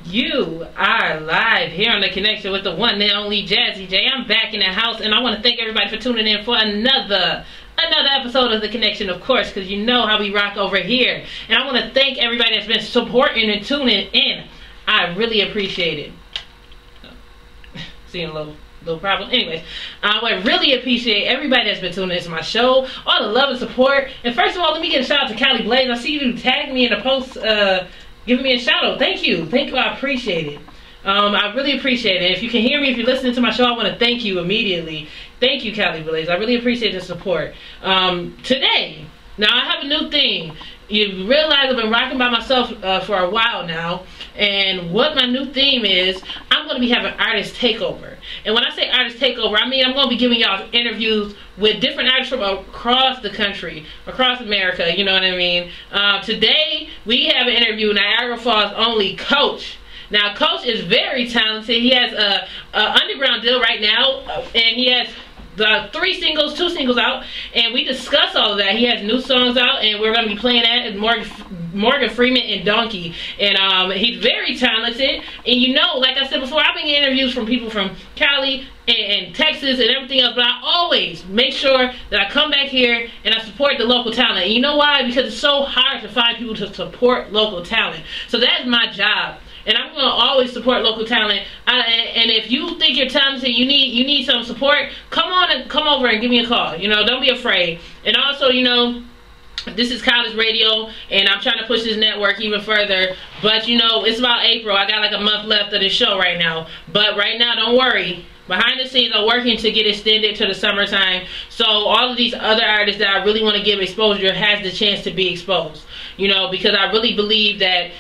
You are live here on The Connection with the one and only Jazzy J. I'm back in the house, and I want to thank everybody for tuning in for another episode of The Connection, of course, because you know how we rock over here. And I want to thank everybody that's been supporting and tuning in. I really appreciate it. Seeing a little problem. Anyways, I really appreciate everybody that's been tuning into my show, all the love and support. And first of all, let me get a shout out to Callie Blaze. I see you tagged me in a post giving me a shout out. Thank you. I appreciate it. I really appreciate it. If you can hear me, if you're listening to my show, I want to thank you immediately. Thank you, Callie Blaze. I really appreciate the support. Today, now I have a new thing. You realize I've been rocking by myself for a while now, and what my new theme is, I'm going to be having artist takeover. And when I say artist takeover, I mean I'm going to be giving y'all interviews with different artists from across the country, across America, you know what I mean? Today, we have an interview with Niagara Falls only Coach. Now, Coach is very talented. He has a underground deal right now, and he has two singles out, and we discuss all of that. He has new songs out, and we're going to be playing that at Morgan Freeman and Donkey. And he's very talented. And you know, like I said before, I've been getting interviews from people from Cali and Texas and everything else, but I always make sure that I come back here and I support the local talent. And you know why? Because it's so hard to find people to support local talent. So that's my job. And I'm going to always support local talent. And if you think you're talented, you need some support, come over and give me a call. You know, don't be afraid. And also, you know, this is college radio, and I'm trying to push this network even further. But, you know, it's about April. I got like a month left of the show right now. But right now, don't worry. Behind the scenes, I'm working to get extended to the summertime. So all of these other artists that I really want to give exposure has the chance to be exposed. You know, because I really believe that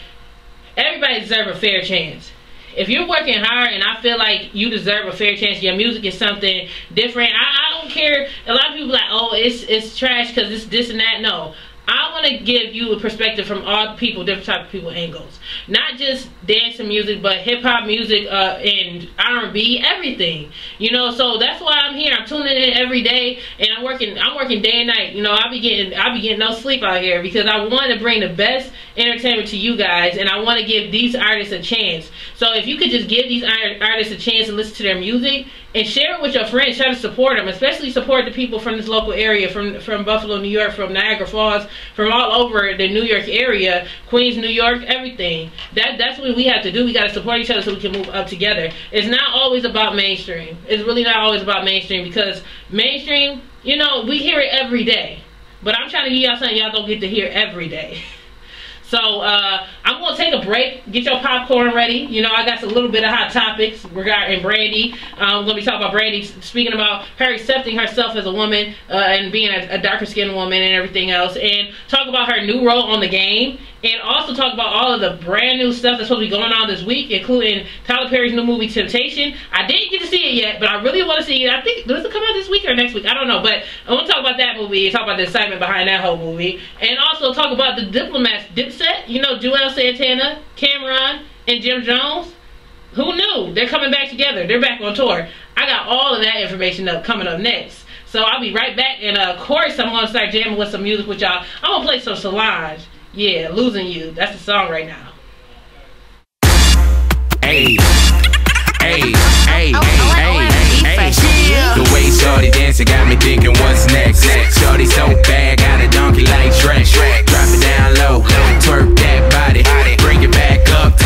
everybody deserves a fair chance. If you're working hard and I feel like you deserve a fair chance, your music is something different. I don't care. A lot of people are like, oh, it's trash because it's this and that. No. I want to give you a perspective from all people, different type of people angles. Not just dance and music, but hip-hop music and R&B, everything. You know, so that's why I'm here. I'm tuning in every day, and I'm working day and night. You know, I'll be getting no sleep out here because I want to bring the best entertainment to you guys, and I want to give these artists a chance. So if you could just give these artists a chance and listen to their music and share it with your friends, try to support them, especially support the people from this local area, from Buffalo, New York, from Niagara Falls, from all over the New York area, Queens, New York, everything. That's what we have to do. We got to support each other so we can move up together. It's not always about mainstream. It's really not always about mainstream, because mainstream, you know, we hear it every day. But I'm trying to give y'all something y'all don't get to hear every day. So I'm going to take a break. Get your popcorn ready. You know, I got a little bit of hot topics regarding Brandy. I'm going to be talking about Brandy, speaking about her accepting herself as a woman and being a darker skinned woman and everything else. And talk about her new role on the game. And also talk about all of the brand new stuff that's supposed to be going on this week, including Tyler Perry's new movie, Temptation. I didn't get to see it yet, but I really want to see it. I think, does it come out this week or next week? I don't know. But I want to talk about that movie and talk about the excitement behind that whole movie. And also talk about the Diplomats, Dipset. You know, Joel Santana, Cameron, and Jim Jones. Who knew? They're coming back together. They're back on tour. I got all of that information coming up next. So I'll be right back. And of course, I'm going to start jamming with some music with y'all. I'm going to play some Solange. Yeah, Losing You. That's the song right now. Hey, hey, hey, hey. The way shorty dancing got me thinking what's next. Shorty so bad, got a donkey like Shrek. Drop it down low, twerk that body, bring it back up.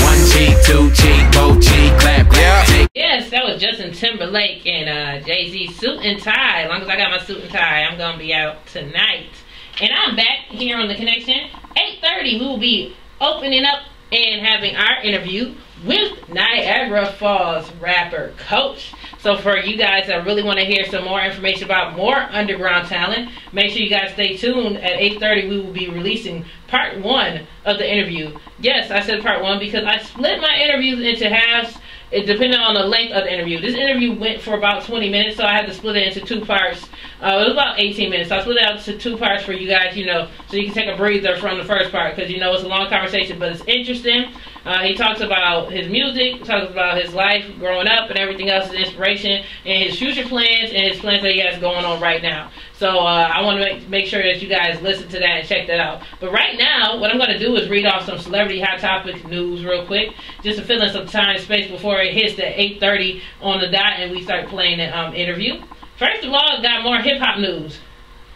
One cheek, two cheek, both cheek, clap, clap. Yes, that was Justin Timberlake and Jay-Z, Suit and Tie. As long as I got my suit and tie, I'm gonna be out tonight. And I'm back here on The Connection. 8:30, we will be opening up and having our interview with Niagara Falls rapper Coach. So for you guys that really want to hear some more information about more underground talent, make sure you guys stay tuned. At 8:30, we will be releasing part 1 of the interview. Yes, I said part 1 because I split my interviews into halves. It depended on the length of the interview. This interview went for about 20 minutes, so I had to split it into 2 parts. It was about 18 minutes, so I split it out into 2 parts for you guys, you know, so you can take a breather from the first part, because, you know, it's a long conversation, but it's interesting. He talks about his music, talks about his life growing up and everything else, his inspiration, and his future plans, and his plans that he has going on right now. So I want to make sure that you guys listen to that and check that out. But right now, what I'm going to do is read off some celebrity hot topic news real quick, just to fill in some time and space before it hits the 8:30 on the dot and we start playing the interview. First of all, got more hip-hop news.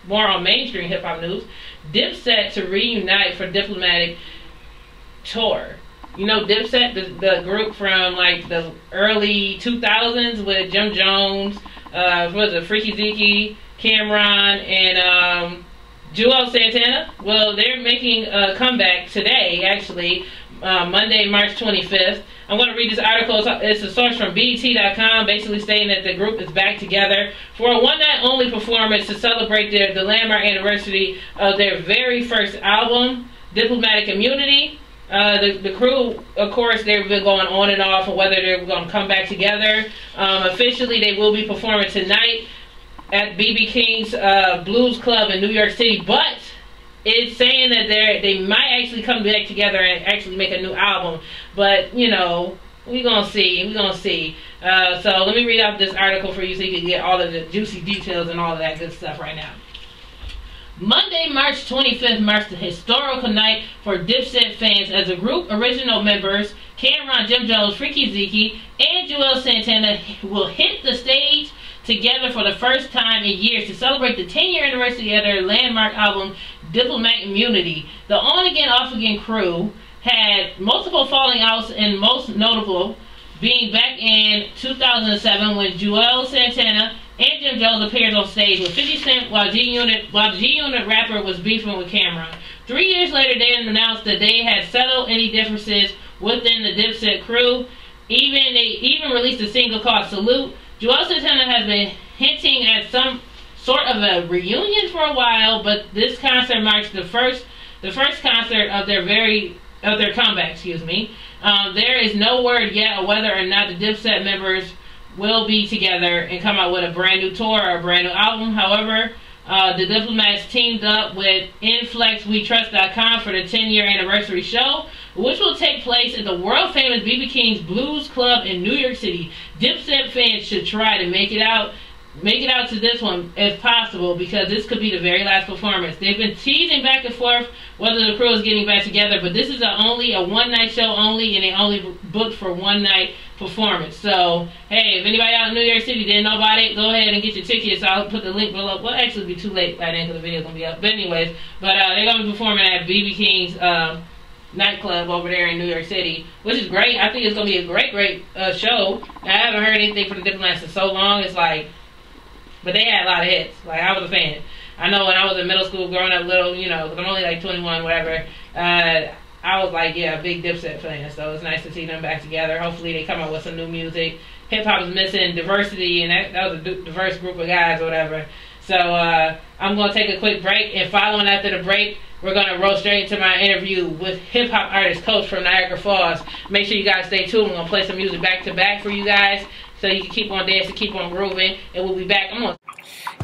More on mainstream hip-hop news. Dipset to reunite for diplomatic tour. You know Dipset, the group from like the early 2000s with Jim Jones, what was it, Freaky Zeke, Cameron, and Joel Santana. Well, they're making a comeback today, actually, Monday, March 25th. I'm going to read this article. It's a source from BET.com, basically stating that the group is back together for a one-night-only performance to celebrate the landmark anniversary of their very first album, Diplomatic Immunity. The crew, of course, they've been going on and off on whether they're going to come back together. Officially, they will be performing tonight at BB King's Blues Club in New York City, but it's saying that they might actually come back together and actually make a new album. But, you know, we're going to see. We're going to see. So let me read out this article for you so you can get all of the juicy details and all of that good stuff right now. Monday, March 25th marks the historical night for Dipset fans as the group original members Cameron, Jim Jones, Freaky Zeke, and Joel Santana will hit the stage together for the first time in years to celebrate the 10-year anniversary of their landmark album, Diplomatic Immunity. The on-again, off-again crew had multiple falling outs, and most notable being back in 2007 when Joel Santana and Jim Jones appeared on stage with 50 Cent while the G-Unit rapper was beefing with Cameron. 3 years later, they announced that they had settled any differences within the Dipset crew. They even released a single called Salute. Joel Santana has been hinting at some sort of a reunion for a while, but this concert marks the first concert of their comeback. There is no word yet of whether or not the Dipset members will be together and come out with a brand new tour or a brand new album. However, the Diplomats teamed up with InflexWeTrust.com for the 10-year anniversary show, which will take place at the world-famous BB King's Blues Club in New York City. Dipset fans should try to make it out to this one if possible, because this could be the very last performance. They've been teasing back and forth whether the crew is getting back together, but this is only a one-night show only, and they only booked for one-night performance. So, hey, if anybody out in New York City didn't know about it, go ahead and get your tickets. I'll put the link below. Well, actually, it'll be too late by then because the video's going to be up. But anyways, they're going to be performing at BB King's nightclub over there in New York City, which is great. I think it's going to be a great show. I haven't heard anything from the Diplomats in so long. It's like, but they had a lot of hits. Like, I was a fan. I know when I was in middle school, growing up little, you know, 'cause I'm only like 21, whatever, I was like, yeah, a big Dipset fan. So it's nice to see them back together. Hopefully they come up with some new music. Hip-hop is missing diversity, and that was a diverse group of guys or whatever. So I'm going to take a quick break, and following after the break, we're going to roll straight into my interview with hip-hop artist Coach from Niagara Falls. Make sure you guys stay tuned. We're going to play some music back-to-back for you guys so you can keep on dancing, keep on grooving, and we'll be back.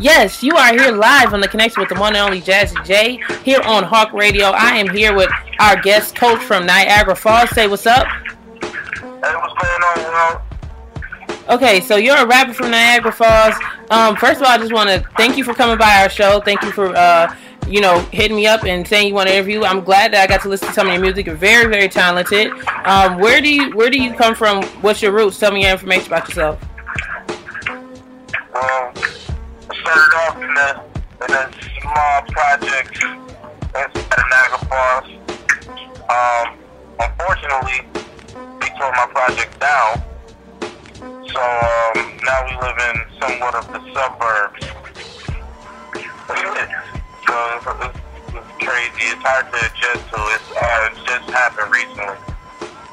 Yes, you are here live on The Connection with the one and only Jazzy J here on Hawk Radio. I am here with our guest Coach from Niagara Falls. Say what's up. Hey, what's going on, bro? Okay, so you're a rapper from Niagara Falls. First of all, I just want to thank you for coming by our show. Thank you for, hitting me up and saying you want to interview. I'm glad that I got to listen to some of your music. You're very, very talented. Where do you come from? What's your roots? Tell me your information about yourself. I started off in a small project at Niagara Falls. Unfortunately, they tore my project down. So now we live in somewhat of the suburbs. So it's crazy. It's hard to adjust to. It just happened recently.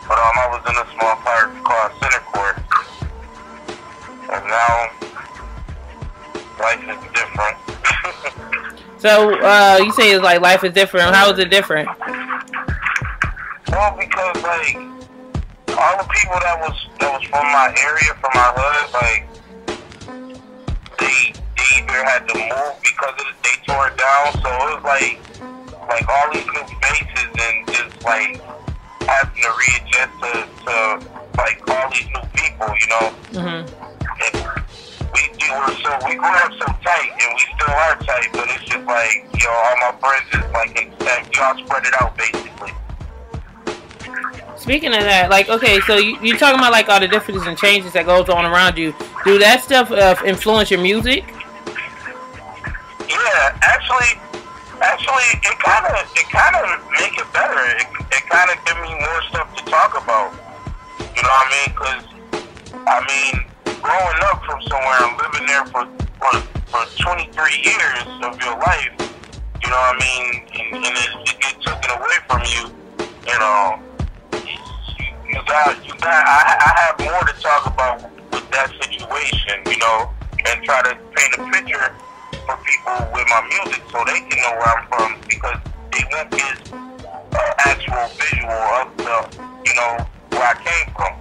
But I was in a small park called Center Court. And now life is different. So you say it's like life is different. How is it different? Well, because like all the people that was from my area, from my hood, like they either had to move because they tore it down. So it was like all these new faces and just like having to readjust to like all these new people, you know. Mm-hmm. we grew up so tight, and we still are tight. But it's just like, you know, all my friends is like, y'all spread it out basically. Speaking of that, like, okay, so you're talking about like all the differences and changes that goes on around you. Do that stuff influence your music? Yeah, actually, it kind of make it better. It kind of give me more stuff to talk about. You know what I mean? Because I mean, growing up from somewhere and living there for 23 years of your life, you know what I mean? And it gets taken away from you. You know, I have more to talk about with that situation. You know, and try to paint a picture for people with my music so they can know where I'm from, because they won't get an actual visual of the, you know, where I came from.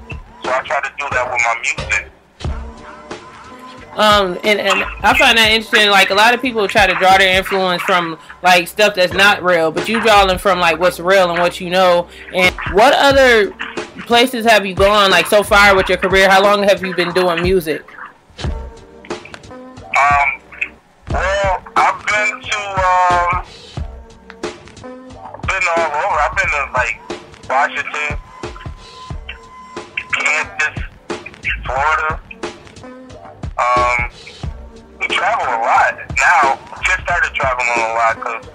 So I try to do that with my music. And I find that interesting. Like, a lot of people try to draw their influence from like stuff that's not real, but you draw them from like what's real and what you know. And what other places have you gone like so far with your career? How long have you been doing music? Well, I've been all over. I've been to like Washington, Kansas, Florida. We travel a lot. Now, just started traveling a lot because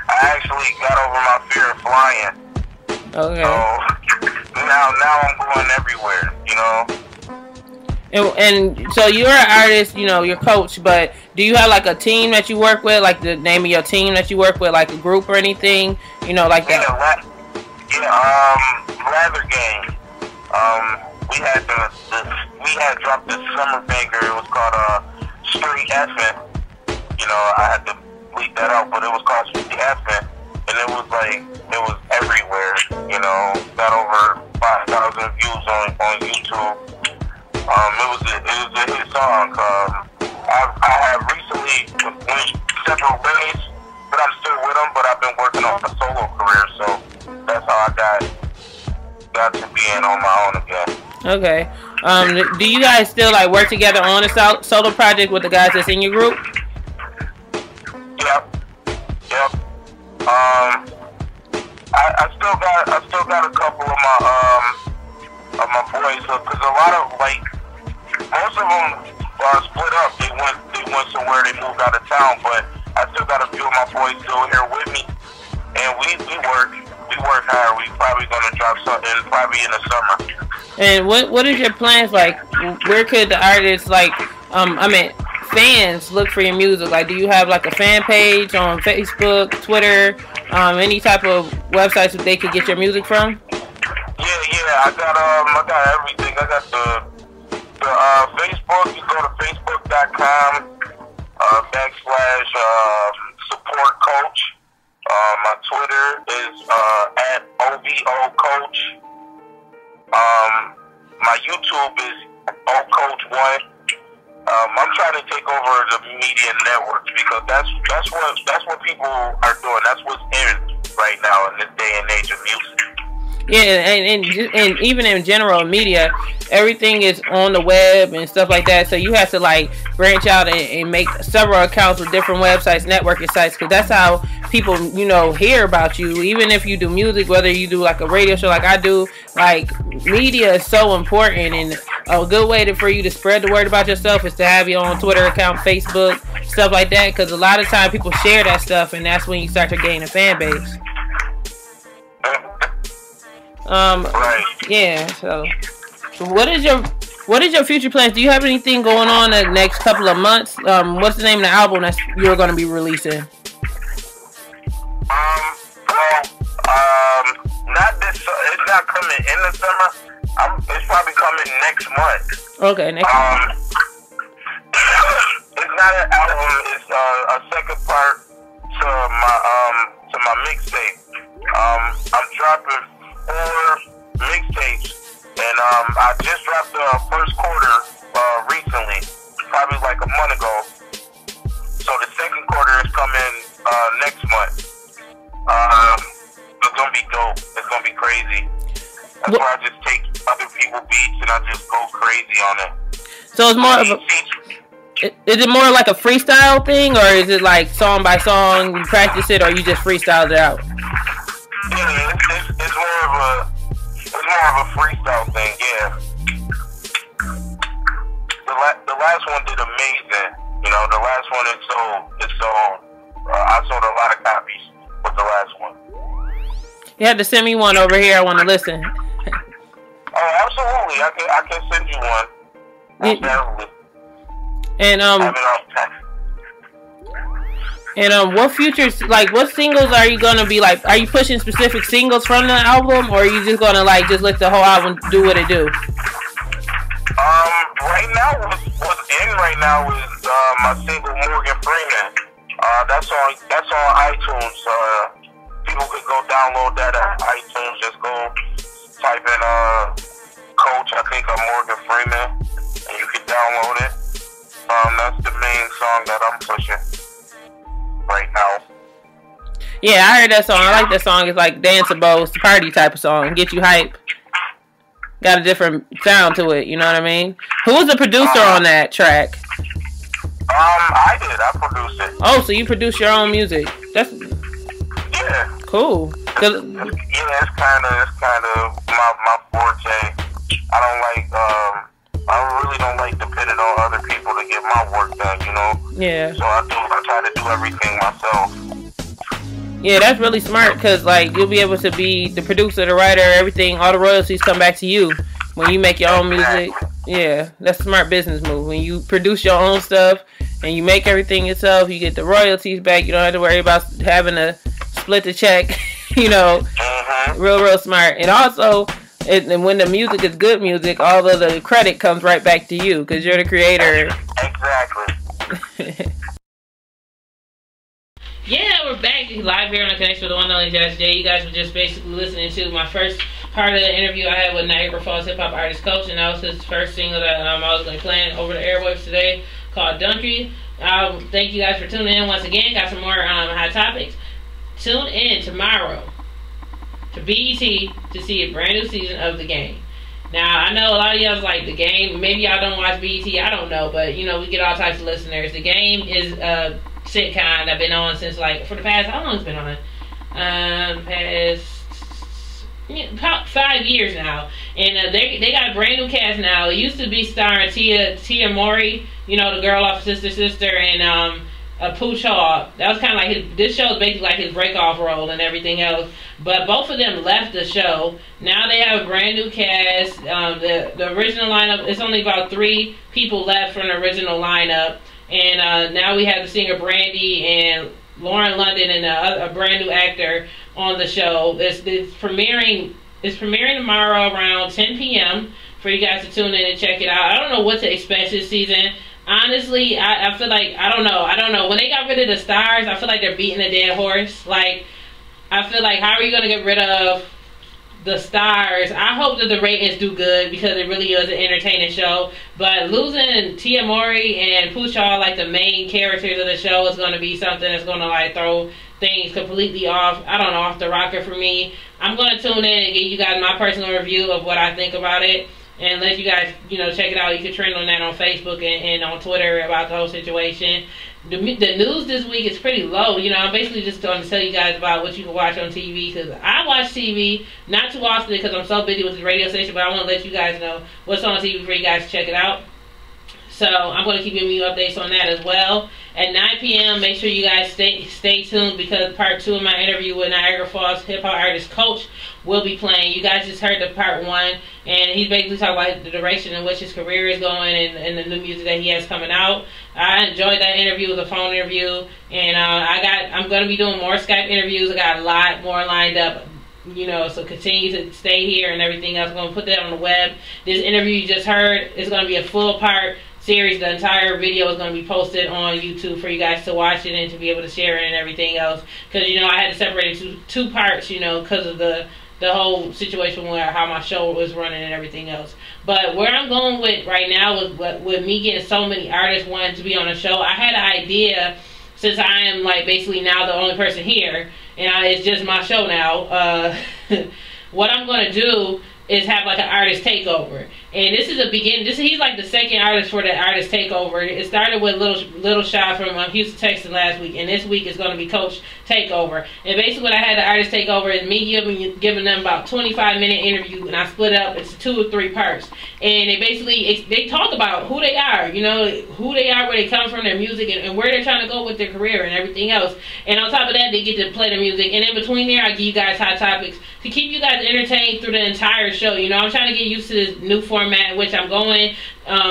I actually got over my fear of flying. Okay. So now I'm going everywhere, you know. And so you're an artist, you know, you're coach, but do you have like a team that you work with, like the name of your team that you work with, like a group or anything, you know, like that? Lather Gang. We had dropped this summer banger. It was called Straight Effin'. You know, I had to bleep that out, but it was called Straight Effin', and it was everywhere. You know, got over 5,000 views on YouTube. It was a hit song. I have recently went several ways, but I'm still with them. But I've been working on a solo career, so that's how I got to being on my own again. Okay. Do you guys still like work together on a solo project with the guys that's in your group? Yep. I still got a couple of my boys, because a lot of like most of them split up. They went somewhere. They moved out of town, but I still got a few of my boys still here with me, and we work hard. We probably gonna drop something probably in the summer. And what is your plans like? Where could the artists like fans look for your music? Like, do you have like a fan page on Facebook, Twitter, any type of websites that they could get your music from? Yeah. I got everything. I got the Facebook. You go to facebook.com /support coach. My Twitter is at OVO coach. My YouTube is OCoach1. I'm trying to take over the media networks, because that's what people are doing. That's what's in right now in this day and age of music. Yeah, and even in general media, everything is on the web and stuff like that. So you have to like branch out and make several accounts with different websites, networking sites, because that's how people, you know, hear about you. Even if you do music, whether you do like a radio show like I do, like media is so important, and a good way for you to spread the word about yourself is to have your own Twitter account, Facebook, stuff like that, because a lot of time people share that stuff, and that's when you start to gain a fan base. Right. Yeah, so what is your future plans? Do you have anything going on in the next couple of months? What's the name of the album that you're going to be releasing? It's not coming in the summer. It's probably coming next month. Okay, next month. It's not an album. It's a second part to my mixtape. I'm dropping 4 mixtapes, and I just dropped the first quarter recently, probably like a month ago. So the second quarter is coming next month. It's gonna be dope. It's gonna be crazy. That's where I just take other people's beats and I just go crazy on it. So it's more of a Is it more like a freestyle thing, or is it like song by song, you practice it, or you just freestyle it out? Yeah, it's more of a freestyle thing, yeah. The last one did amazing. You know, the last one it sold. I sold a lot of copies with the last one. You have to send me one over here. I want to listen. Oh, absolutely. I can send you one. Absolutely. And what futures, like, what singles are you gonna be like? Are you pushing specific singles from the album, or are you just gonna like just let the whole album do what it do? Right now, what's in right now is my single Morgan Freeman. That's on iTunes. People could go download that at iTunes. Just go type in Coach, I think, Morgan Freeman, and you can download it. That's the main song that I'm pushing right now. Yeah, I heard that song. I like that song. It's like danceable. It's a party type of song. Get you hype. Got a different sound to it. You know what I mean? Who was the producer on that track? I did. I produced it. Oh, so you produce your own music? That's cool. Yeah, it's kind of my forte. I really don't like depending on other people to get my work done, you know? Yeah. So I try to do everything myself. Yeah, that's really smart, because, like, you'll be able to be the producer, the writer, everything, all the royalties come back to you when you make your own music. Yeah, that's a smart business move. When you produce your own stuff and you make everything yourself, you get the royalties back. You don't have to worry about having to split the check, you know. Real smart. And also, and when the music is good music, all of the credit comes right back to you because you're the creator. Exactly. Yeah, we're back live here on the Connection with the one and only Jazzy. You guys were just basically listening to my first part of the interview I had with Niagara Falls hip hop artist Coach, and that was his first single that I was going to play over the airwaves today, called Donkey. Thank you guys for tuning in once again. Got some more hot topics. Tune in tomorrow to BET to see a brand new season of The Game. Now, I know a lot of y'all like The Game. Maybe y'all don't watch BET. I don't know. But, you know, we get all types of listeners. The Game is a sitcom that's been on since, like, for the past, how long it's been on? About 5 years now. And they got a brand new cast now. It used to be starring Tia Mowry, you know, the girl off Sister, and Pooch Hall. That was kind of like this show is basically like his break-off role and everything else. But both of them left the show. Now they have a brand new cast. The original lineup, it's only about 3 people left from the original lineup. And now we have the singer Brandy and Lauren London and a brand new actor on the show. It's premiering tomorrow around 10 p.m. for you guys to tune in and check it out. I don't know what to expect this season. Honestly, I feel like, I don't know. When they got rid of the stars, I feel like they're beating a dead horse. Like, I feel like, how are you going to get rid of the stars? I hope that the ratings do good because it really is an entertaining show. But losing Tia Mowry and Pooch Hall, like the main characters of the show, is going to be something that's going to like throw things completely off the rocker for me. I'm going to tune in and give you guys my personal review of what I think about it. And let you guys, you know, check it out. You can trend on that on Facebook and on Twitter about the whole situation. The news this week is pretty low. You know, I'm basically just going to tell you guys about what you can watch on TV. Because I watch TV, not too often because I'm so busy with the radio station. But I want to let you guys know what's on TV for you guys to check it out. So I'm going to keep giving you updates on that as well. At 9 p.m., make sure you guys stay tuned because part 2 of my interview with Niagara Falls hip-hop artist Coach will be playing. You guys just heard the part 1, and he's basically talking about the direction in which his career is going and the new music that he has coming out. I enjoyed that interview. It was a phone interview, and I'm going to be doing more Skype interviews. I got a lot more lined up. You know, so continue to stay here and everything else. I'm going to put that on the web. This interview you just heard is going to be a full part series. The entire video is going to be posted on YouTube for you guys to watch it and to be able to share it and everything else. Because, you know, I had to separate it into 2 parts, you know, because of the whole situation where how my show was running and everything else. But where I'm going with right now is with me getting so many artists wanting to be on the show. I had an idea, since I am like basically now the only person here and it's just my show now. What I'm going to do is have like an artist takeover. And this is a beginning. He's like the second artist for the artist takeover. It started with Little Shy from Houston, Texas last week, and this week is going to be Coach Takeover. And basically, what I had the artist takeover is me giving them about 25-minute interview, and I split it up into 2 or 3 parts. And they talk about who they are, you know, who they are, where they come from, their music, and where they're trying to go with their career and everything else. And on top of that, they get to play the music. And in between there, I give you guys hot topics to keep you guys entertained through the entire show. You know, I'm trying to get used to this new format in which I'm going,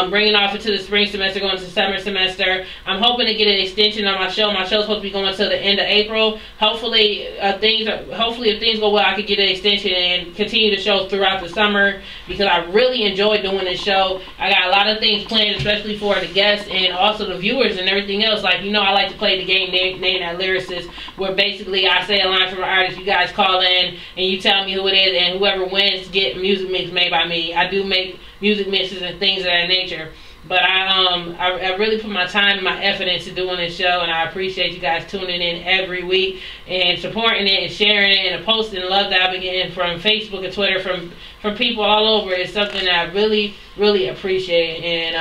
bringing off into the spring semester, going to the summer semester. I'm hoping to get an extension on my show. My show's supposed to be going until the end of April. Hopefully, if things go well, I could get an extension and continue the show throughout the summer, because I really enjoy doing this show. I got a lot of things planned, especially for the guests and also the viewers and everything else. Like, you know, I like to play the game Name That Lyricist, where basically I say a line from an artist, you guys call in and you tell me who it is, and whoever wins get music mix made by me. I do make music mixes and things of that nature. But I really put my time and my effort into doing this show, and I appreciate you guys tuning in every week and supporting it and sharing it and posting love that I've been getting from Facebook and Twitter from people all over. It's something that I really, really appreciate. And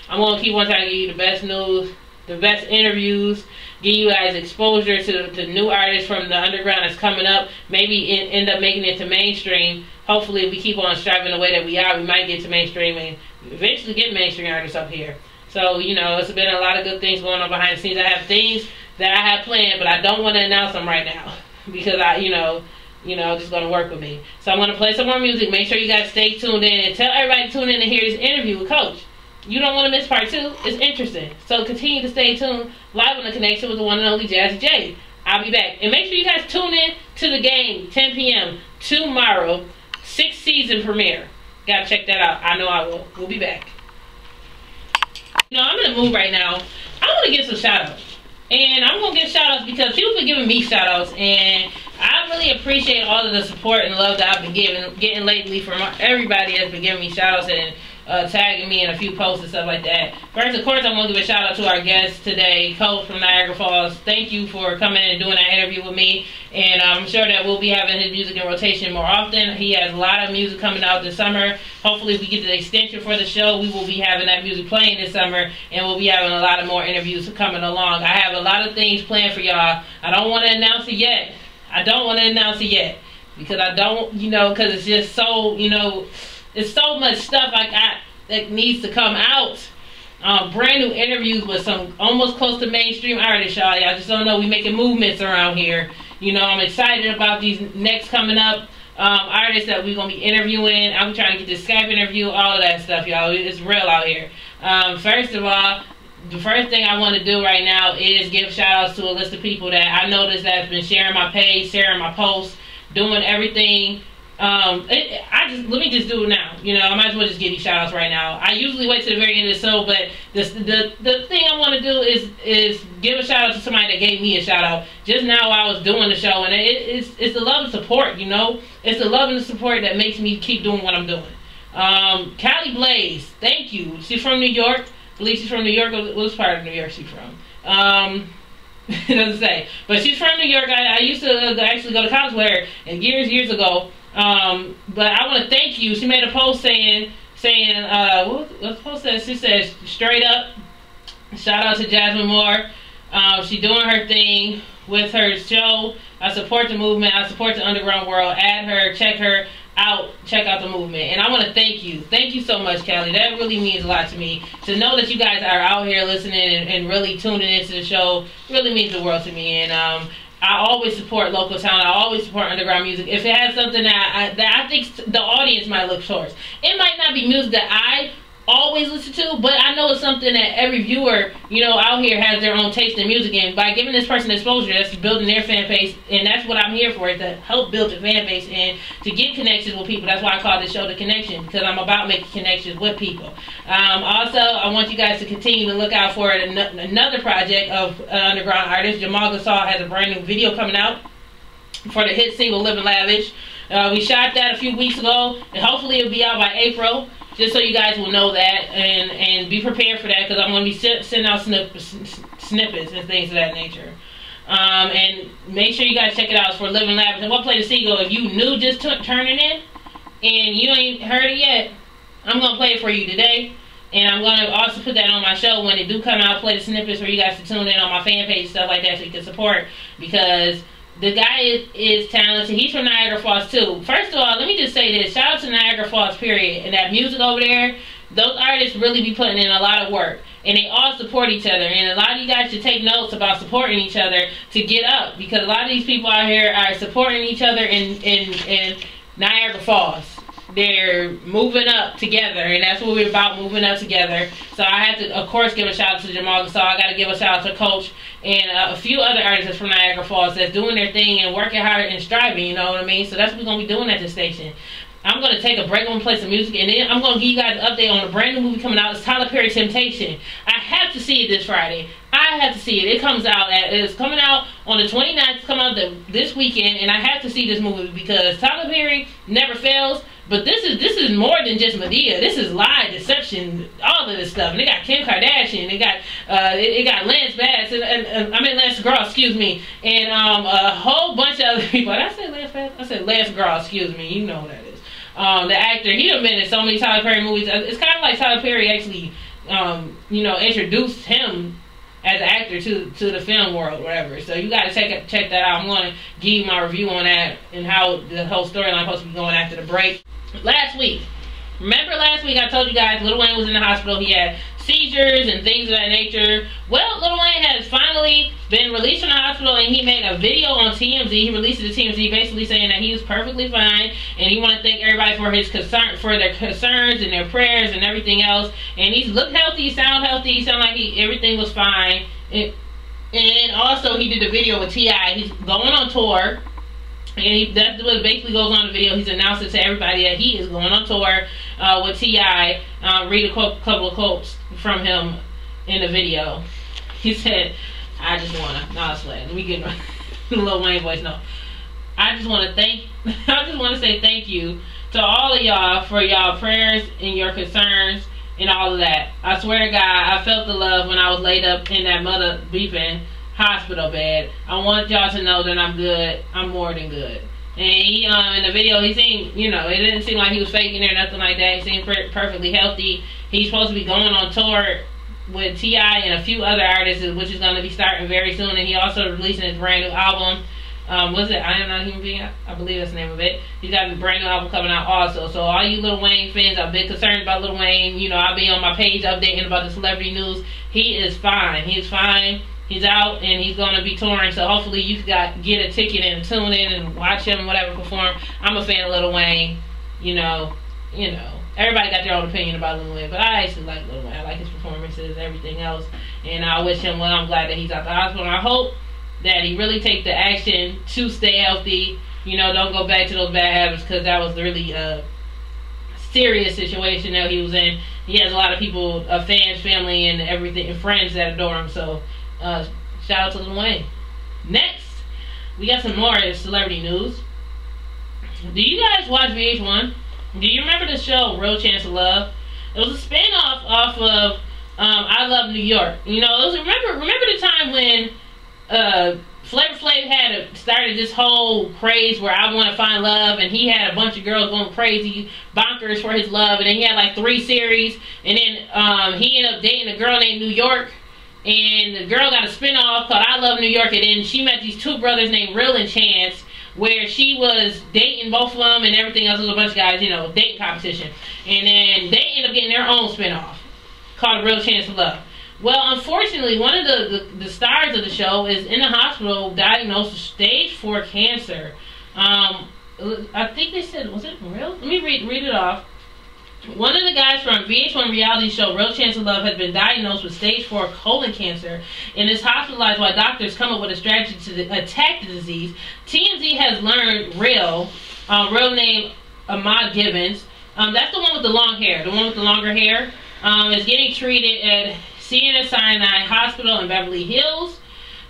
I'm going to keep on trying to give you the best news, the best interviews, give you guys exposure to new artists from the underground that's coming up, maybe end up making it to mainstream. Hopefully, if we keep on striving the way that we are, we might get to mainstream and eventually get mainstream artists up here. So, you know, it's been a lot of good things going on behind the scenes. I have things that I have planned, but I don't want to announce them right now because just going to work with me. So I'm going to play some more music. Make sure you guys stay tuned in and tell everybody to tune in to hear this interview with Coach. You don't want to miss part 2. It's interesting. So continue to stay tuned. Live on The Connection with the one and only Jazzy J. I'll be back. And make sure you guys tune in to The Game, 10 p.m. tomorrow. 6th season premiere. Gotta check that out. I know I will. We'll be back. You know, I'm in a mood right now. I want to give some shout outs. And I'm going to give shout outs because people have been giving me shout outs. And I really appreciate all of the support and love that I've been getting lately from everybody that's been giving me shout outs and tagging me in a few posts and stuff like that. First, of course, I want to give a shout out to our guest today, Coach from Niagara Falls. Thank you for coming and doing that interview with me. And I'm sure that we'll be having his music in rotation more often. He has a lot of music coming out this summer. Hopefully, if we get the extension for the show, we will be having that music playing this summer, and we'll be having a lot of more interviews coming along. I have a lot of things planned for y'all. I don't want to announce it yet. Because I don't, because it's just so, it's so much stuff I got that needs to come out. Brand new interviews with some almost close to mainstream artists, y'all. Y'all just don't know we making movements around here. I'm excited about these next coming up artists that we're going to be interviewing. I'm trying to get this Skype interview, all of that stuff, y'all. It's real out here. First of all, the first thing I want to do right now is give shout outs to a list of people that I noticed that's been sharing my page, sharing my posts, doing everything. Let me just do it now. I might as well just give you shout outs right now. I usually wait to the very end of the show, but the thing I want to do is give a shout out to somebody that gave me a shout out just now while I was doing the show, and it's the love and support. It's the love and the support that makes me keep doing what I'm doing. Callie Blaze, thank you. She's from New York. I believe she's from New York. What part of New York she's from? It doesn't say, but she's from New York. I used to actually go to college with her, and years ago. But I want to thank you. She made a post saying what's the post says? She says, straight up, shout out to Jasmine Moore. She doing her thing with her show. I support the movement. I support the underground world. Add her, check her out, check out the movement. And I want to thank you. Thank you so much, Callie. That really means a lot to me. To know that you guys are out here listening and really tuning into the show really means the world to me. And I always support local talent. I always support underground music. If it has something that I think the audience might look towards. It might not be music that I always listen to, but I know it's something that every viewer, out here has their own taste in music, and by giving this person exposure, that's building their fan base, and that's what I'm here for, is to help build the fan base and to get connections with people. That's why I call this show The Connection, because I'm about making connections with people. Also, I want you guys to continue to look out for another project of underground artist. Jamal Gasol has a brand new video coming out for the hit single Living Lavish. We shot that a few weeks ago, and hopefully it'll be out by April. Just so you guys will know that and be prepared for that, because I'm going to be sending out snippets and things of that nature. And make sure you guys check it out. It's for Living Lavish. And what play the seagull? If you new just turning in and you ain't heard it yet, I'm gonna play it for you today. And I'm going to also put that on my show when it do come out, play the snippets for you guys to tune in on my fan page, stuff like that, so you can support. Because the guy is talented. He's from Niagara Falls, too. First of all, let me just say this. Shout out to Niagara Falls, period. And that music over there, those artists really be putting in a lot of work. And they all support each other. And a lot of you guys should take notes about supporting each other to get up. Because a lot of these people out here are supporting each other in Niagara Falls. They're moving up together, and that's what we're about, moving up together. So I have to, of course, give a shout out to Jamal Gasol. I got to give a shout out to Coach and a few other artists from Niagara Falls that's doing their thing and working hard and striving, you know what I mean? So that's what we're going to be doing at this station. I'm going to take a break, I'm going to play some music, and then I'm going to give you guys an update on a brand new movie coming out. It's Tyler Perry Temptation. I have to see it this Friday. I have to see it. It's coming out on the 29th. It's coming out this weekend, and I have to see this movie because Tyler Perry never fails. But this is more than just Medea. This is lie, deception, all of this stuff. And they got Kim Kardashian. They got it got Lance Bass and I mean Lance Gross, excuse me, and a whole bunch of other people. Did I say Lance Bass? I said Lance Gross, excuse me. You know who that is. The actor. He done been in so many Tyler Perry movies. It's kind of like Tyler Perry actually, introduced him as an actor to the film world, whatever. So you got to check that out. I'm going to give you my review on that and how the whole storyline supposed to be going after the break. Remember last week I told you guys Lil Wayne was in the hospital. He had seizures and things of that nature. Well, Lil Wayne has finally been released from the hospital, and he made a video on TMZ. He released it to TMZ basically saying that he was perfectly fine, and he want to thank everybody for their concerns and their prayers and everything else. And he's looked healthy, sound healthy, he sound like everything was fine. And also he did the video with T.I. He's going on tour. And that's what basically goes on in the video. He's announcing to everybody that he is going on tour with T.I. Read a couple of quotes from him in the video. He said, I just want to let me get the Lil Wayne voice. No. I just want to say thank you to all of y'all for y'all prayers and your concerns and all of that. I swear to God, I felt the love when I was laid up in that mother beeping hospital bed. I want y'all to know that I'm good. I'm more than good. And he in the video, he seemed, it didn't seem like he was faking it or nothing like that. He seemed perfectly healthy. He's supposed to be going on tour with T.I. and a few other artists, which is going to be starting very soon. And he also releasing his brand new album. Was it I Am Not Human Being? I believe that's the name of it. He's got a brand new album coming out also. So all you Lil Wayne fans, I've been concerned about Lil Wayne. I'll be on my page updating about the celebrity news. He is fine. He's fine. He's out and he's going to be touring, so hopefully you get a ticket and tune in and watch him and whatever perform. I'm a fan of Lil Wayne. Everybody got their own opinion about Lil Wayne, but I actually like Lil Wayne. I like his performances, everything else, and I wish him well. I'm glad that he's out the hospital. And I hope that he really takes the action to stay healthy. Don't go back to those bad habits, because that was really a serious situation that he was in. He has a lot of people, fans, family, and everything, and friends that adore him. So. Shout out to Lil Wayne. Next, we got some more celebrity news. Do you guys watch VH1? Do you remember the show Real Chance of Love? It was a spin-off off of I Love New York. Remember the time when Flavor Flav had started this whole craze where I Want to Find Love, and he had a bunch of girls going crazy, bonkers for his love, and then he had like 3 series, and then he ended up dating a girl named New York. And the girl got a spinoff called I Love New York, and then she met these 2 brothers named Real and Chance, where she was dating both of them and everything else. It was a bunch of guys, dating competition. And then they ended up getting their own spinoff called Real Chance of Love. Well, unfortunately, one of the stars of the show is in the hospital diagnosed with stage 4 cancer. I think they said, was it real? Let me read it off. One of the guys from VH1 reality show Real Chance of Love has been diagnosed with stage 4 colon cancer and is hospitalized while doctors come up with a strategy to attack the disease. TMZ has learned real name Ahmad Gibbons. That's the one with the long hair, the one with the longer hair, is getting treated at Sinai Hospital in Beverly Hills.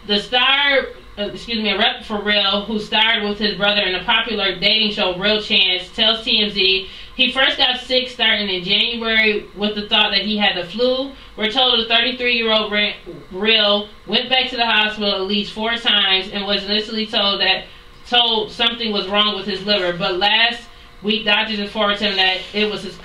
The star, a rep for Real, who starred with his brother in the popular dating show Real Chance, tells TMZ he first got sick starting in January with the thought that he had the flu. We're told the 33-year-old Real went back to the hospital at least 4 times and was initially told something was wrong with his liver, but last Doctors informed him that it was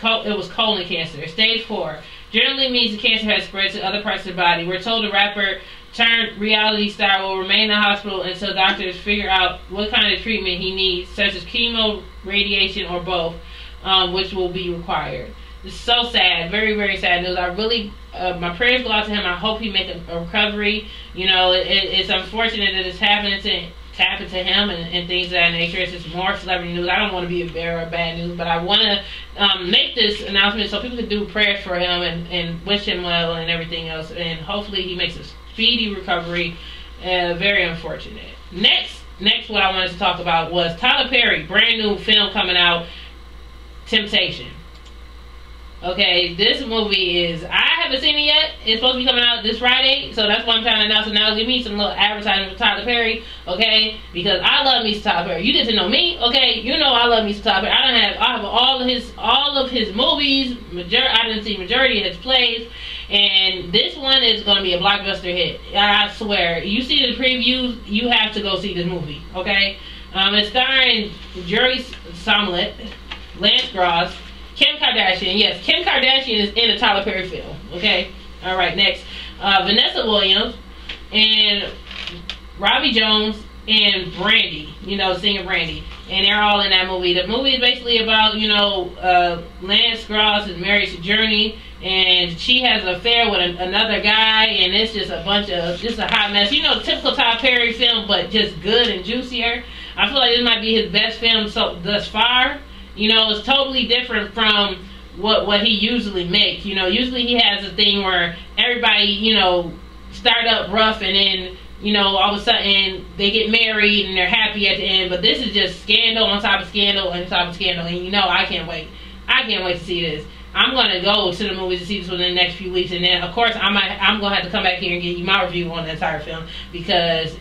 colon cancer, stage 4. Generally means the cancer has spread to other parts of the body. We're told the rapper turned reality star will remain in the hospital until doctors figure out what kind of treatment he needs, such as chemo, radiation, or both, which will be required. It's so sad, very, very sad news. I really, my prayers go out to him. I hope he makes a recovery. You know, it's unfortunate that it's happening to him and things of that nature. It's just more celebrity news. I don't want to be a bearer of bad news, but I want to make this announcement so people can do prayers for him and wish him well and everything else. And hopefully he makes a speedy recovery. Very unfortunate. Next, what I wanted to talk about was Tyler Perry, brand new film coming out, Temptation. Okay, this movie is, I haven't seen it yet. It's supposed to be coming out this Friday, so that's why I'm trying to announce it now. Give me some little advertising for Tyler Perry, okay? Because I love me some Tyler Perry. You get to know me, okay? You know I love me some Tyler Perry. I have all of his movies. I didn't see majority of his plays, and this one is going to be a blockbuster hit. I swear. You see the previews, you have to go see this movie, okay? It's starring Jerry Smollett, Lance Gross, Kim Kardashian. Yes, Kim Kardashian is in a Tyler Perry film. Okay. All right. Next, Vanessa Williams and Robbie Jones and Brandy. You know, singer Brandy, and they're all in that movie. The movie is basically about Lance Gross is married to Journey, and she has an affair with another guy, and it's just a hot mess. You know, typical Tyler Perry film, but just good and juicier. I feel like this might be his best film thus far. You know, it's totally different from what he usually makes. You know, usually he has a thing where everybody, you know, start up rough and then, you know, all of a sudden they get married and they're happy at the end. But this is just scandal on top of scandal on top of scandal. And, you know, I can't wait. I can't wait to see this. I'm going to go to the movies to see this within the next few weeks. And then, of course, I'm going to have to come back here and give you my review on the entire film. Because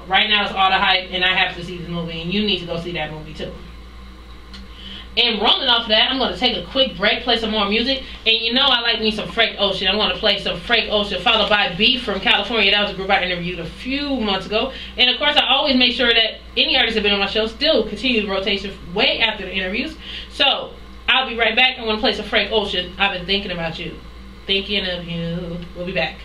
right now it's all the hype and I have to see this movie. And you need to go see that movie, too. And rolling off of that, I'm going to take a quick break, play some more music. And you know I like me some Frank Ocean. I'm going to play some Frank Ocean, followed by Beef from California. That was a group I interviewed a few months ago. And of course, I always make sure that any artists that have been on my show still continue the rotation way after the interviews. So, I'll be right back. I'm going to play some Frank Ocean. I've been thinking about you. Thinking of you. We'll be back.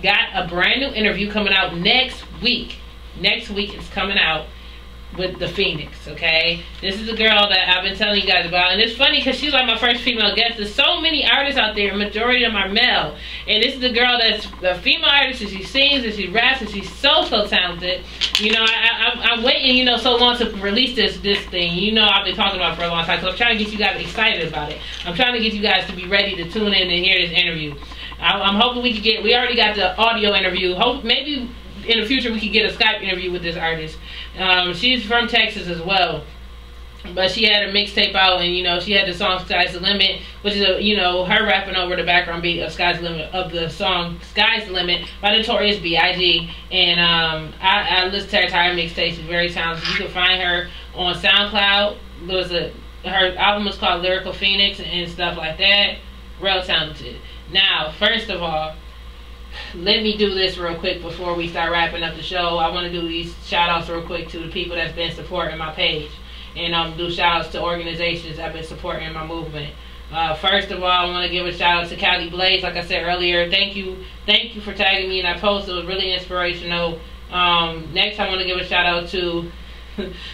Got a brand new interview coming out next week. Next week it's coming out with the Phoenix, okay? This is a girl that I've been telling you guys about, and it's funny because she's like my first female guest. There's so many artists out there, majority of them are male, and this is a girl that's a female artist, and she sings and she raps and she's so talented. You know, I'm waiting, you know, so long to release this thing. You know, I've been talking about it for a long time, so I'm trying to get you guys excited about it. I'm trying to get you guys to be ready to tune in and hear this interview. I'm hoping we already got the audio interview. Maybe in the future we could get a Skype interview with this artist. She's from Texas as well, but she had a mixtape out, and you know she had the song "Sky's the Limit," which is her rapping over the background beat of "Sky's the Limit" of the song "Sky's the Limit" by Notorious B.I.G. And I listened to her entire mixtape. She's very talented. You can find her on SoundCloud. Her album is called Lyrical Phoenix and stuff like that. Real talented. Now, first of all, let me do this real quick before we start wrapping up the show. I want to do these shout outs real quick to the people that's been supporting my page, and do shout outs to organizations that have been supporting my movement. First of all, I want to give a shout out to Callie Blaze. Like I said earlier, thank you for tagging me in that post. It was really inspirational. Next, I want to give a shout out to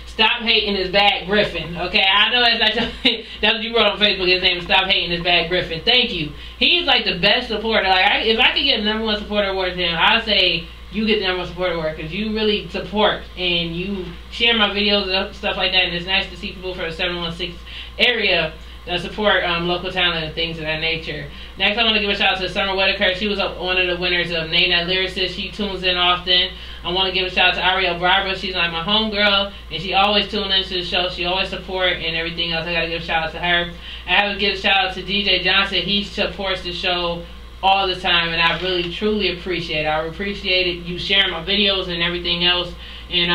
Stop Hating His Bad Griffin. Okay, I know that's what you wrote on Facebook. His name is Stop Hating His Bad Griffin. Thank you. He's like the best supporter. Like if I could get a #1 supporter award to him, I'd say you get the #1 supporter award because you really support and you share my videos and stuff like that. And it's nice to see people from the 716 area that support local talent and things of that nature. Next, I want to give a shout out to Summer Whitaker. She was one of the winners of Name That Lyricist. She tunes in often. I want to give a shout out to Ariel Barbara. She's like my homegirl, and she always tunes into the show. She always support and everything else. I got to give a shout out to her. I have to give a shout out to DJ Johnson. He supports the show all the time, and I really, truly appreciate it. I appreciate it. You sharing my videos and everything else, and,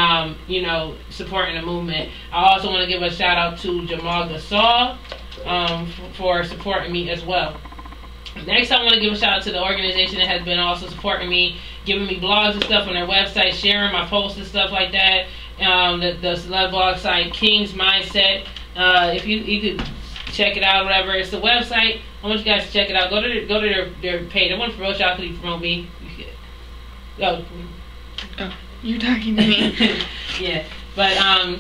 supporting the movement. I also want to give a shout out to Jamal Gasol for supporting me as well. Next, I want to give a shout out to the organization that has been also supporting me, giving me blogs and stuff on their website, sharing my posts and stuff like that. the celeb blog site King's Mindset. If you could check it out, whatever. It's the website. I want you guys to check it out. Go to their page. I want to promote y'all. Could you promote me? Oh, you're talking to me. Yeah, but I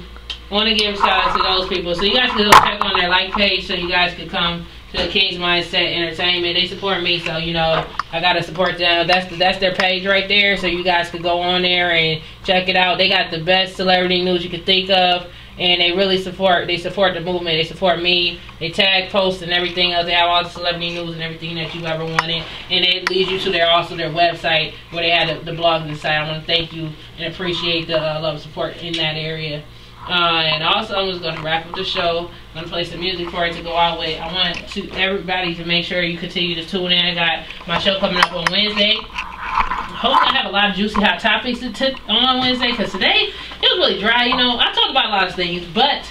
want to give a shout out to those people. So you guys can go check on their like page, so you guys can come to the King's Mindset Entertainment. They support me, so you know I gotta support them. That's their page right there. So you guys could go on there and check it out. They got the best celebrity news you could think of. And they really support the movement. They support me. They tag, post, and everything else. They have all the celebrity news and everything that you ever wanted. And it leads you to their website where they had the blog and the site. I want to thank you and appreciate the love and support in that area. And also, I'm just going to wrap up the show. I'm going to play some music for it to go out with. I want everybody to make sure you continue to tune in. I got my show coming up on Wednesday. Hope I have a lot of juicy hot topics on Wednesday, because today it was really dry. You know, I talked about a lot of things, but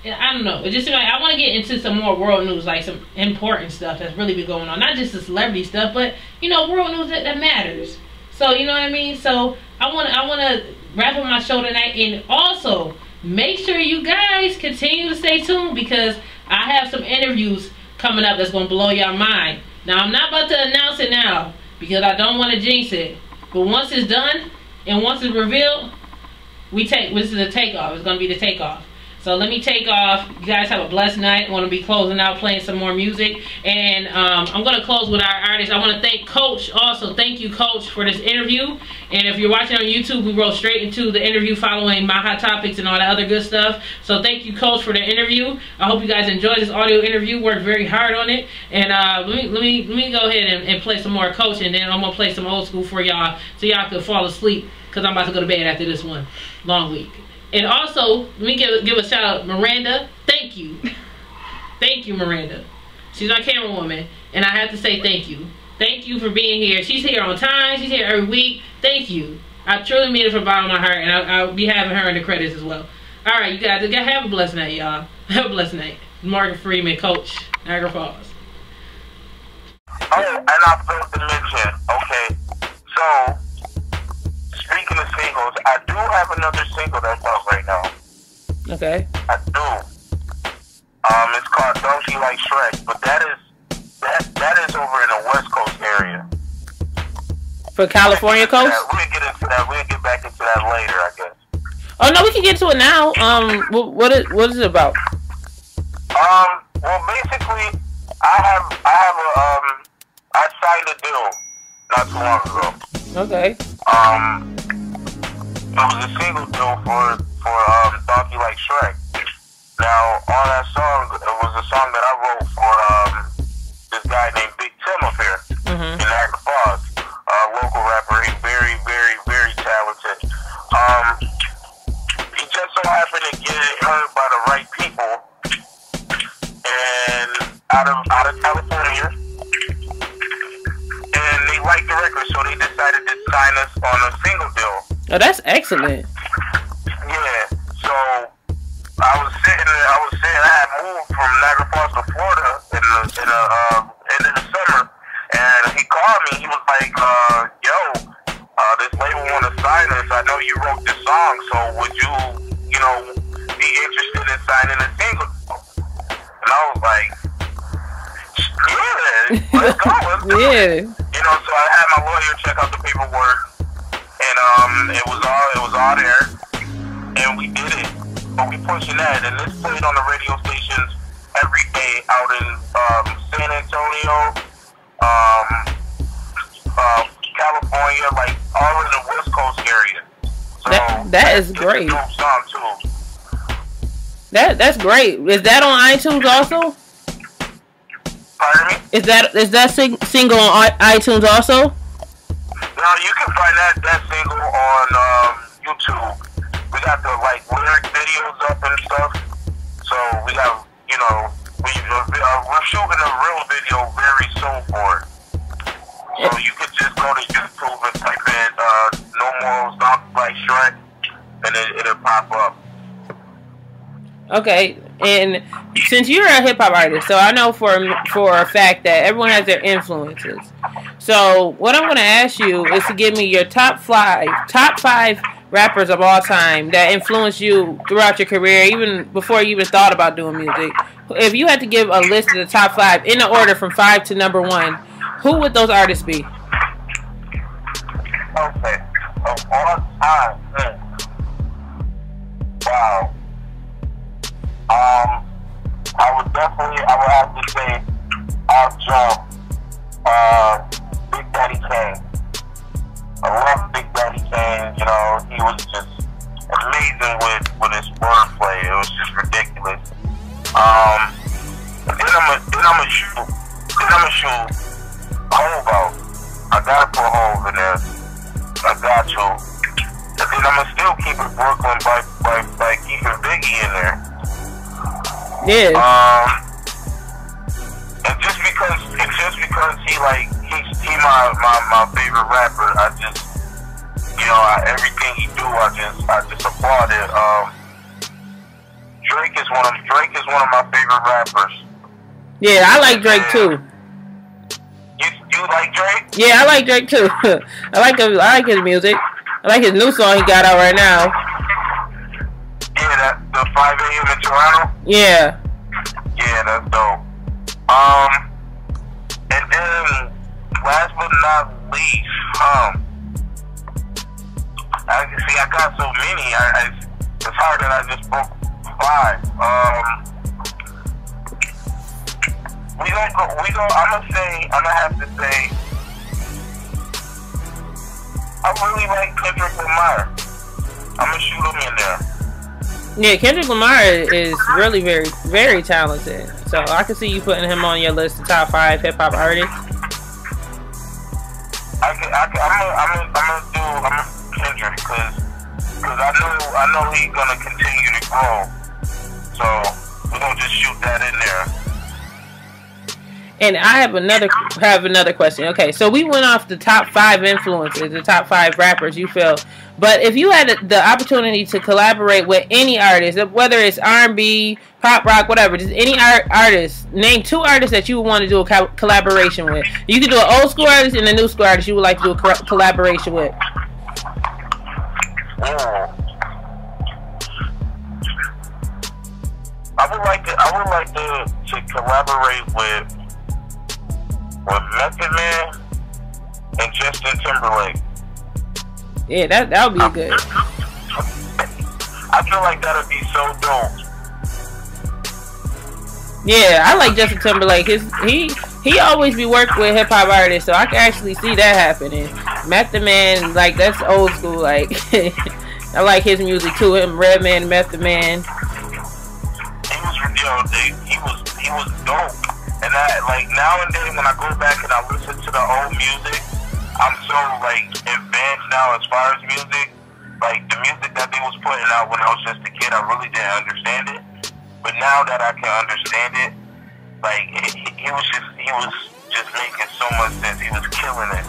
I don't know. It just seemed like I want to get into some more world news, like some important stuff that's really been going on. Not just the celebrity stuff, but you know, world news that matters. So you know what I mean. So I want to wrap up my show tonight, and also make sure you guys continue to stay tuned, because I have some interviews coming up that's gonna blow your mind. Now I'm not about to announce it now, because I don't want to jinx it. But once it's done and once it's revealed, this is the takeoff. It's going to be the takeoff. So let me take off. You guys have a blessed night. I want to be closing out, playing some more music. And I'm going to close with our artist. I want to thank Coach also. Thank you, Coach, for this interview. And if you're watching on YouTube, we roll straight into the interview following my hot topics and all that other good stuff. So thank you, Coach, for the interview. I hope you guys enjoyed this audio interview. Worked very hard on it. And let me go ahead and play some more Coach, and then I'm going to play some old school for y'all so y'all can fall asleep, because I'm about to go to bed after this one long week. And also, let me give a shout out, Miranda. Thank you. Thank you, Miranda. She's our camera woman, and I have to say thank you. Thank you for being here. She's here on time. She's here every week. Thank you. I truly mean it from the bottom of my heart, and I'll be having her in the credits as well. All right, you guys, have a blessed night, y'all. Have a blessed night. Morgan Freeman, Coach, Niagara Falls. Oh, and I forgot to mention, okay, so speaking of singles, I do have another single that's out right now. Okay. I do. It's called Don't She Like Shrek, but that is over in the West Coast area. For California coast? We'll get into that. We'll get back into that later, I guess. Oh no, we can get to it now. What is it about? Well, basically, I signed a deal not too long ago. Okay. It was a single deal for Donkey Like Shrek. Now, on that song, it was a song that I wrote for this guy named Big Tim up here in Niagara Falls, a local rapper. He's very, very, very talented. He just so happened to get heard by the right people, and out of California, and they liked the record, so they decided to sign us on a single deal. Oh, that's excellent. Yeah, so I had moved from Niagara Falls to Florida in the summer, and he called me. He was like, yo, this label want to sign us. I know you wrote this song, so would you be interested in signing a single? And I was like, yeah, let's go. Yeah. So I had my lawyer check out the paperwork, and it was all there, and we did it. But we pushing that, and this played on the radio stations every day out in San Antonio, California, like all in the West Coast area. So that is great. It's a dope song too. That's great. Is that on iTunes also? Pardon me? Is that single on iTunes also? No, you can find that single on YouTube. We got the lyric videos up and stuff. So we got, we're shooting a real video very soon for it. So you could just go to YouTube and type in No More Donkey Like Shrek, and it'll pop up. Okay, and since you're a hip hop artist, so I know for a fact that everyone has their influences. So what I'm going to ask you is to give me your top five rappers of all time that influenced you throughout your career, even before you even thought about doing music. If you had to give a list of the top 5 in the order from 5 to number 1, who would those artists be? Okay. Of all time. Wow. I would have to say, I'll jump, Big Daddy Kane. I love Big Daddy Kane, you know, he was just amazing with his wordplay. It was just ridiculous. Then I'm gonna shoot Hove out. I gotta put Hove in there. I got you. And then I'm gonna still keep it Brooklyn by keeping Biggie in there. Yeah. And just because he's my favorite rapper, I just, you know, everything he do, I just applaud it. Drake is one of my favorite rappers. Yeah, I like Drake too. You like Drake? Yeah, I like Drake too. I like his music. I like his new song he got out right now. Yeah, the 5 a.m. in Toronto? Yeah. Yeah, that's dope. And then, last but not least, I got so many, it's hard that I just spoke 5. I'm gonna have to say, I really like Kendrick Lamar. I'm gonna shoot him in there. Yeah, Kendrick Lamar is really very, very talented. So I can see you putting him on your list of top 5 hip hop artists. I'm gonna do Kendrick because I know he's gonna continue to grow. So we're gonna just shoot that in there. And I have another question. Okay, so we went off the top 5 influencers, the top 5 rappers you feel. But if you had the opportunity to collaborate with any artist, whether it's R&B, pop rock, whatever, just any artist, name 2 artists that you would want to do a collaboration with. You could do an old school artist and a new school artist you would like to do a collaboration with. I would like to collaborate with Method Man and Justin Timberlake. Yeah, that would be good. I feel like that would be so dope. Yeah, I like Justin Timberlake. He always be working with hip hop artists, so I can actually see that happening. Method Man, like, that's old school. Like, I like his music too. Him, Redman, Method Man. He was dope. And now and then when I go back and I listen to the old music, I'm so advanced now as far as music. Like the music that they was putting out when I was just a kid, I really didn't understand it. But now that I can understand it, he was just making so much sense. He was killing it.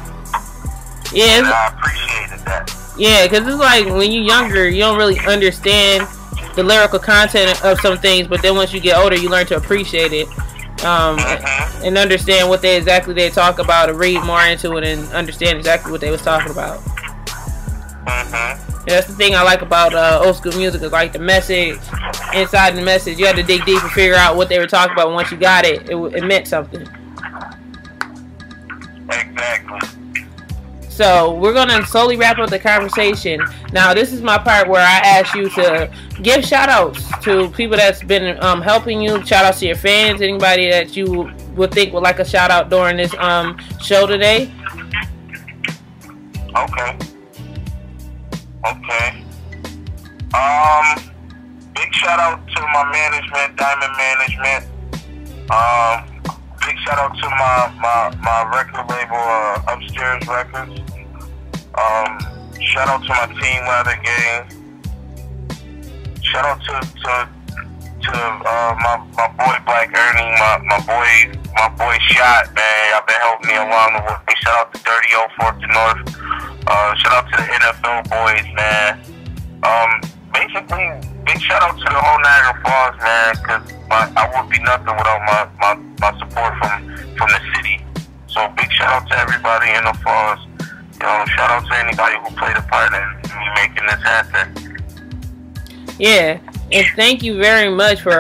Yeah, and I appreciated that. Yeah, because it's like when you're younger, you don't really understand the lyrical content of some things, but then once you get older, you learn to appreciate it. And understand what they talk about, and read more into it and understand exactly what they was talking about. And that's the thing I like about old school music, is like the message, inside the message. You had to dig deep and figure out what they were talking about. Once you got it, it meant something. Exactly. So we're gonna slowly wrap up the conversation. Now this is my part where I ask you to give shout outs to people that's been helping you. Shout outs to your fans, anybody that you would think would like a shout out during this show today. Okay. Big shout out to my management, Diamond Management. Big shout out to my record label, Upstairs Records. Shout out to my team, Leather Gang. Shout out to my boy Black Ernie, my boy Shot, man. Y'all been helping me along the way. Shout out to Dirty Old 4th to North. Shout out to the NFL boys, man. Basically, big shout out to the whole Niagara Falls, man, because I would be nothing without my support from the city. So big shout out to everybody in the Falls. You know, shout out to anybody who played a part in me making this happen. Yeah, and thank you very much for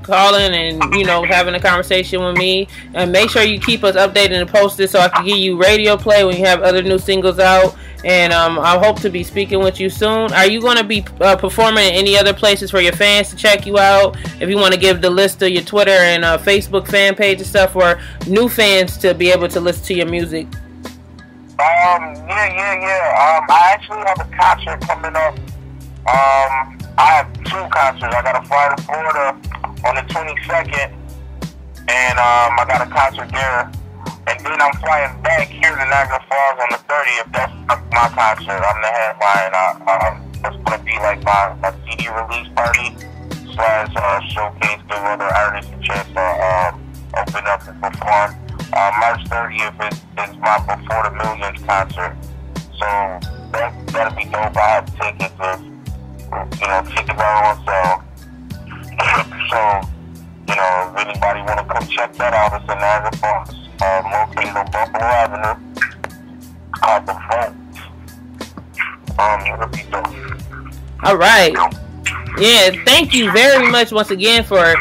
calling and, you know, having a conversation with me. And make sure you keep us updated and posted so I can give you radio play when you have other new singles out. And I hope to be speaking with you soon. Are you going to be performing in any other places for your fans to check you out? If you want to give the list of your Twitter and Facebook fan page and stuff for new fans to be able to listen to your music. Yeah. I actually have a concert coming up. I have 2 concerts. I got to fly to Florida on the 22nd, and I got a concert there. And then I'm flying back here to Niagara Falls on the 30th. That's my concert. I'm the headline. That's going to be like my CD release party / showcase to other artists a chance to open up and perform. March 30th is my Before the Millions concert. So that'll be dope. I have tickets. Tickets are on sale. So, if anybody want to come check that out, it's in Niagara Falls. Located on Buffalo Avenue. Called The Vault. It'll be dope. All right. Yeah, thank you very much once again for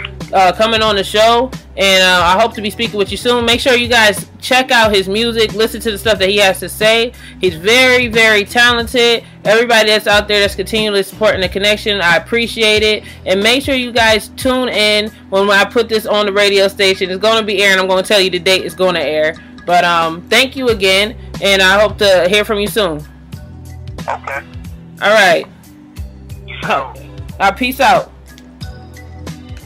coming on the show, and I hope to be speaking with you soon. Make sure you guys check out his music, listen to the stuff that he has to say. He's very, very talented. Everybody that's out there that's continually supporting the connection, I appreciate it. And make sure you guys tune in when I put this on the radio station. It's going to be airing. I'm going to tell you the date it's going to air. But thank you again, and I hope to hear from you soon. Okay. All right. Peace out.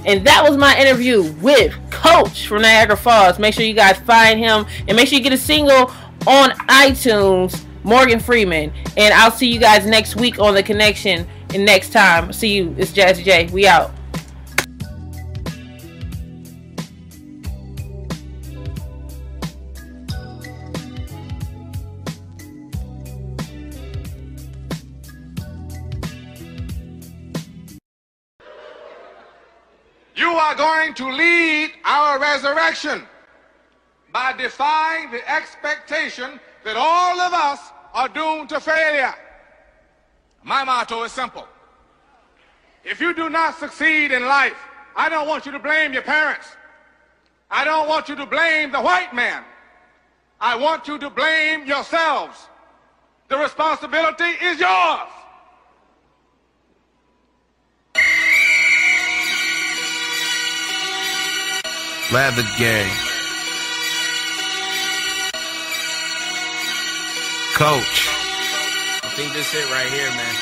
And that was my interview with Coach from Niagara Falls. Make sure you guys find him, and make sure you get a single on iTunes, Morgan Freeman. And I'll see you guys next week on The Connection, and next time. See you. It's Jazzy J. We out. You are going to lead our resurrection by defying the expectation that all of us are doomed to failure. My motto is simple. If you do not succeed in life, I don't want you to blame your parents. I don't want you to blame the white man. I want you to blame yourselves. The responsibility is yours. Leather gang. Coach. I think this it right here, man.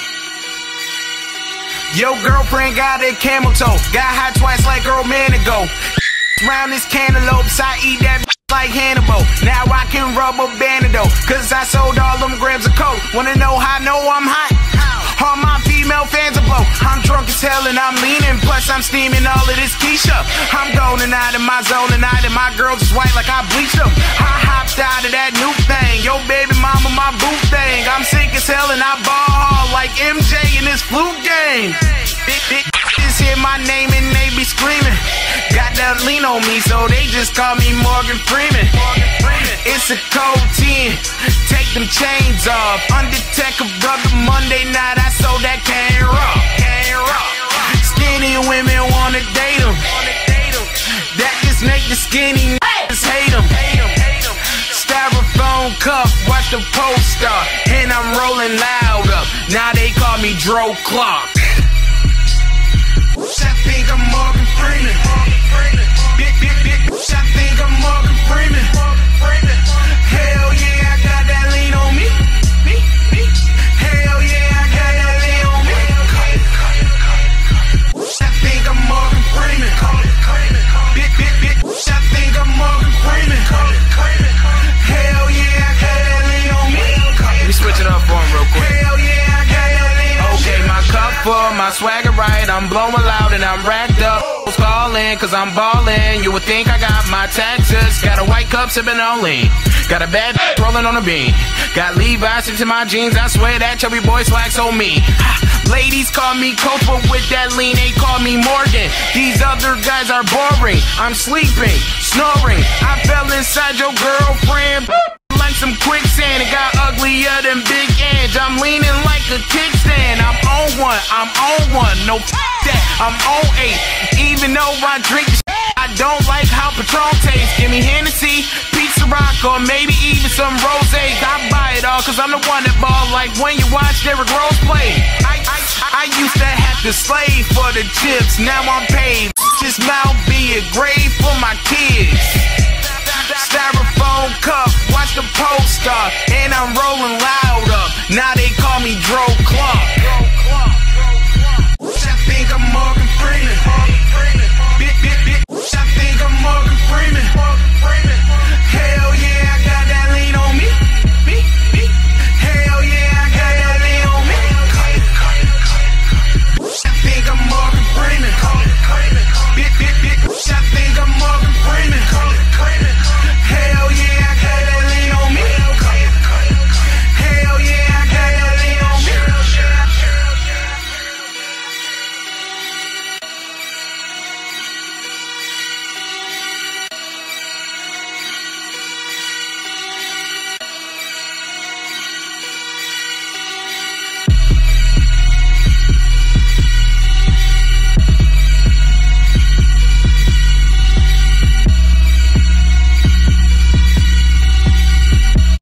Yo, girlfriend got a camel toe. Got high twice like Earl Man ago. Round this cantaloupes, I eat that like Hannibal. Now I can rub a bandito, cause I sold all them grams of coke. Wanna know how I know I'm hot? All my female fans are blow. I'm drunk as hell and I'm leaning. Plus I'm steaming all of this Keisha. I'm going out of my zone tonight, and my girls is white like I bleached them. I hopped out of that new thing. Yo baby mama, my boo thing. I'm sick as hell and I ball hard like MJ in this flute game. Bitches hear my name and they be screaming. Got that lean on me, so they just call me Morgan Freeman. It's a cold 10. Take them chains off. Undertaker brother Monday night, I sold that can rock. Skinny women wanna date them. That just make the skinny niggas hate them. Styrofoam cup, watch the poster, and I'm rolling loud up. Now they call me Dro Clark. I think I'm Morgan Freeman. I think I'm Morgan Freeman. Hell yeah, I got that lean on me. Hell yeah, I got that lean on me. I think I'm Morgan Freeman. I think I'm Morgan Freeman. Hell yeah, I got that lean on me. Let me switch it up for him real quick. Hell yeah, I got that lean on me. Okay, my cup full, my swagger right. I'm blowing loud and I'm racked up. Calling, cause I'm ballin'. You would think I got my taxes. Got a white cup sippin' on lean. Got a bad rollin' on a bean. Got Levi's in my jeans. I swear that chubby boy swag so mean. Ladies call me Coach, but with that lean, they call me Morgan. These other guys are boring. I'm sleeping, snoring. I fell inside your girlfriend like some quicksand. It got uglier than Big Ange. I'm leaning like a kickstand. I'm on one, no that. I'm on 8. Even though I drink I don't like how Patron tastes. Give me Hennessy, Pizza Rock, or maybe even some rosé. I buy it all, cause I'm the one that ball. Like when you watch Derrick Rose play. I used to have to slave for the chips, now I'm paid. Just mouth